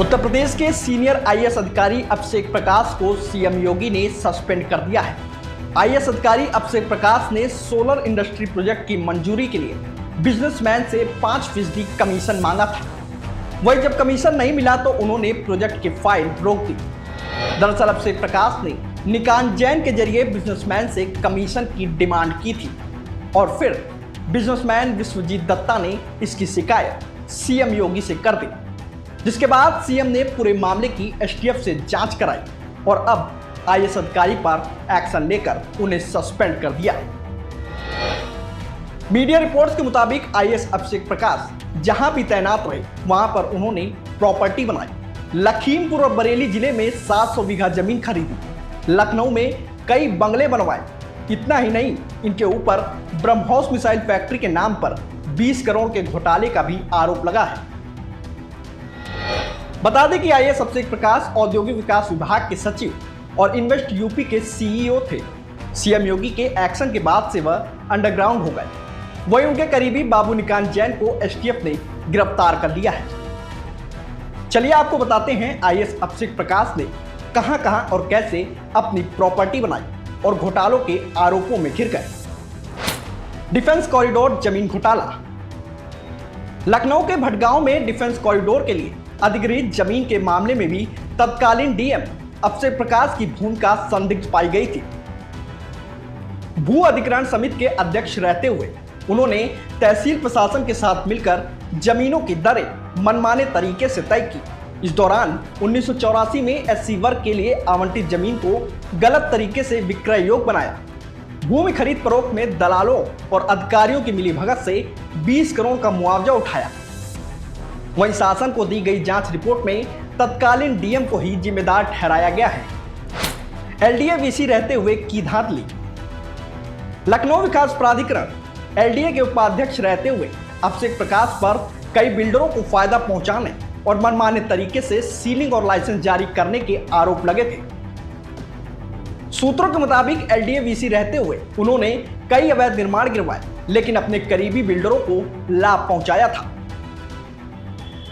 उत्तर प्रदेश के senior IAS अधिकारी अभिषेक प्रकाश को सीएम योगी ने सस्पेंड कर दिया है। आईएएस अधिकारी अभिषेक प्रकाश ने सोलर इंडस्ट्री प्रोजेक्ट की मंजूरी के लिए बिजनेसमैन से 5% कमीशन मांगा था। वही जब कमीशन नहीं मिला तो उन्होंने प्रोजेक्ट की फाइल रोक दी। दरअसल अभिषेक प्रकाश ने निकांत जैन के जरिए बिजनेसमैन से कमीशन की डिमांड की थी और फिर बिजनेसमैन विश्वजीत दत्ता ने इसकी शिकायत सीएम योगी से कर दी, जिसके बाद सीएम ने पूरे मामले की एसटीएफ से जांच कराई और अब आईएएस अधिकारी पर एक्शन लेकर उन्हें सस्पेंड कर दिया। मीडिया रिपोर्ट्स के मुताबिक आईएएस अभिषेक प्रकाश जहां भी तैनात रहे वहां पर उन्होंने प्रॉपर्टी बनाई। लखीमपुर और बरेली जिले में 700 बीघा जमीन खरीदी, लखनऊ में कई बंगले बनवाए। इतना ही नहीं, इनके ऊपर ब्रह्मोस मिसाइल फैक्ट्री के नाम पर 20 करोड़ के घोटाले का भी आरोप लगा है। बता दें कि आईएएस अभिषेक प्रकाश औद्योगिक विकास विभाग के सचिव और इन्वेस्ट यूपी के सीईओ थे। सीएम योगी के एक्शन के बाद से वह अंडरग्राउंड हो गए। वहीं उनके करीबी बाबू निकांत जैन को एसटीएफ ने गिरफ्तार कर लिया है। चलिए आपको बताते हैं आईएएस अभिषेक प्रकाश ने कहां और कैसे अपनी प्रॉपर्टी बनाई और घोटालों के आरोपों में घिर गए। डिफेंस कॉरिडोर जमीन घोटाला। लखनऊ के भटगांव में डिफेंस कॉरिडोर के लिए अधिग्रहित जमीन के मामले में भी तत्कालीन डीएम अभिषेक प्रकाश की भूमिका संदिग्ध पाई गई थी। भू अधिग्रहण समिति के अध्यक्ष रहते हुए उन्होंने तहसील प्रशासन के साथ मिलकर जमीनों की दरें मनमाने तरीके से तय की। इस दौरान 1984 में एससी वर्ग के लिए आवंटित जमीन को गलत तरीके से विक्रय योग्य बनाया। भूमि खरीद फरोख्त में दलालों और अधिकारियों की मिलीभगत से 20 करोड़ का मुआवजा उठाया। वहीं शासन को दी गई जांच रिपोर्ट में तत्कालीन डीएम को ही जिम्मेदार ठहराया गया है। एलडीए वीसी रहते हुए की धांधली। लखनऊ विकास प्राधिकरण एलडीए के उपाध्यक्ष रहते हुए अभिषेक प्रकाश पर कई बिल्डरों को फायदा पहुंचाने और मनमाने तरीके से सीलिंग और लाइसेंस जारी करने के आरोप लगे थे। सूत्रों के मुताबिक एलडीए वीसी रहते हुए उन्होंने कई अवैध निर्माण गिरवाए, लेकिन अपने करीबी बिल्डरों को लाभ पहुंचाया था।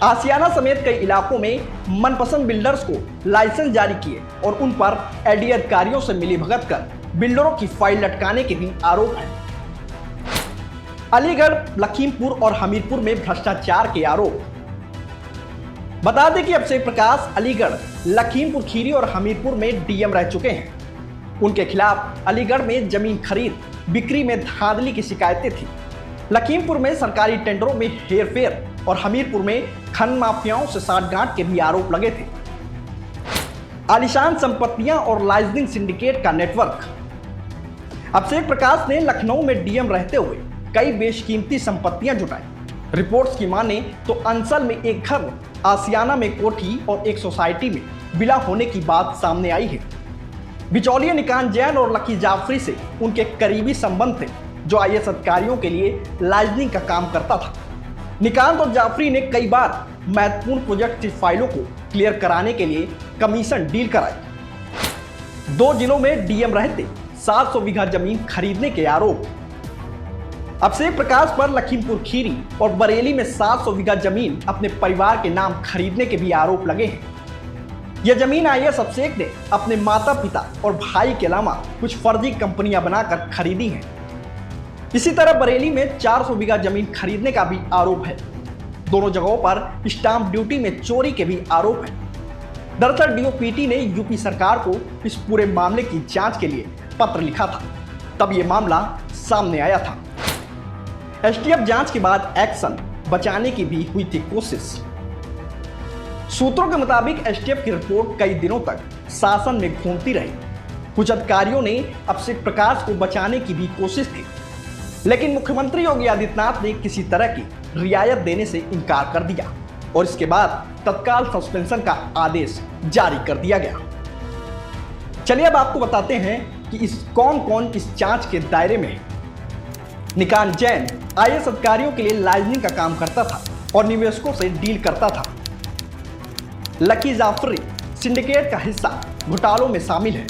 आसियाना समेत कई इलाकों में मनपसंद बिल्डर्स को लाइसेंस जारी किए और उन पर एलडीए अधिकारियों से मिलीभगत कर बिल्डरों की फाइल लटकाने के भी आरोप है। अलीगढ़, लखीमपुर और हमीरपुर में भ्रष्टाचार के आरोप। बता दें कि अभिषेक प्रकाश अलीगढ़, लखीमपुर खीरी और हमीरपुर में डीएम रह चुके हैं। उनके खिलाफ अलीगढ़ में जमीन खरीद बिक्री में धांधली की शिकायतें थी। लखीमपुर में सरकारी टेंडरों में हेरफेर और हमीरपुर में खन माफियाओं से साठगांठ के भी आरोप लगे थे। आलीशान संपत्तियां और लाइजनिंग सिंडिकेट का नेटवर्क। अभिषेक प्रकाश ने लखनऊ में डीएम रहते हुए कई बेशकीमती संपत्तियां जुटाई। रिपोर्ट्स की माने तो अंचल में एक घर, आसियाना में कोठी और एक सोसाइटी में विला होने की बात सामने आई है। बिचौलिए निकांत जैन और लकी जाफरी से उनके करीबी संबंध थे, जो आईएएस अधिकारियों के लिए लाइजनिंग का काम करता था। निकांत और जाफरी ने कई बार महत्वपूर्ण प्रोजेक्ट की फाइलों को क्लियर कराने के लिए कमीशन डील कराई। 2 जिलों में डीएम रहते 700 बीघा जमीन खरीदने के आरोप। अभिषेक प्रकाश पर लखीमपुर खीरी और बरेली में 700 बीघा जमीन अपने परिवार के नाम खरीदने के भी आरोप लगे हैं। यह जमीन आईएएस अभिषेक ने अपने माता पिता और भाई के अलावा कुछ फर्जी कंपनियां बनाकर खरीदी हैं। इसी तरह बरेली में 400 बीघा जमीन खरीदने का भी आरोप है। दोनों जगहों पर स्टाम्प ड्यूटी में चोरी के भी आरोप है। दरअसल डीओपीटी ने यूपी सरकार को इस पूरे मामले की जांच के लिए पत्र लिखा था, तब यह मामला सामने आया था। एसटीएफ जांच के बाद एक्शन बचाने की भी हुई थी कोशिश। सूत्रों के मुताबिक एसटीएफ की रिपोर्ट कई दिनों तक शासन में घूमती रही। कुछ अधिकारियों ने अभिषेक प्रकाश को बचाने की भी कोशिश की, लेकिन मुख्यमंत्री योगी आदित्यनाथ ने किसी तरह की रियायत देने से इनकार कर दिया और इसके बाद तत्काल सस्पेंशन का आदेश जारी कर दिया गया। चलिए अब आपको बताते हैं कि कौन इस जांच के दायरे में है। निकांत जैन आईएएस अधिकारियों के लिए लाइजनिंग का काम करता था और निवेशकों से डील करता था। लकी जाफरी सिंडिकेट का हिस्सा घोटालों में शामिल है।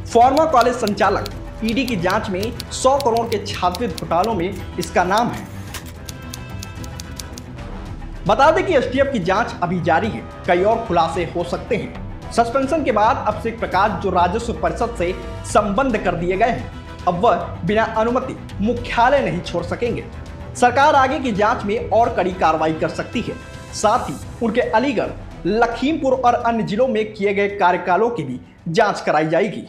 फॉर्मा कॉलेज संचालक ईडी की जांच में 100 करोड़ के छात्रवृत्ति घोटालों में इसका नाम है। बता दें कि एसटीएफ की जांच अभी जारी है, कई और खुलासे हो सकते हैं। सस्पेंशन के बाद अभिषेक प्रकाश जो राजस्व परिषद से संबंध कर दिए गए हैं, अब वह बिना अनुमति मुख्यालय नहीं छोड़ सकेंगे। सरकार आगे की जांच में और कड़ी कार्रवाई कर सकती है। साथ ही उनके अलीगढ़, लखीमपुर और अन्य जिलों में किए गए कार्यकालों की भी जांच कराई जाएगी।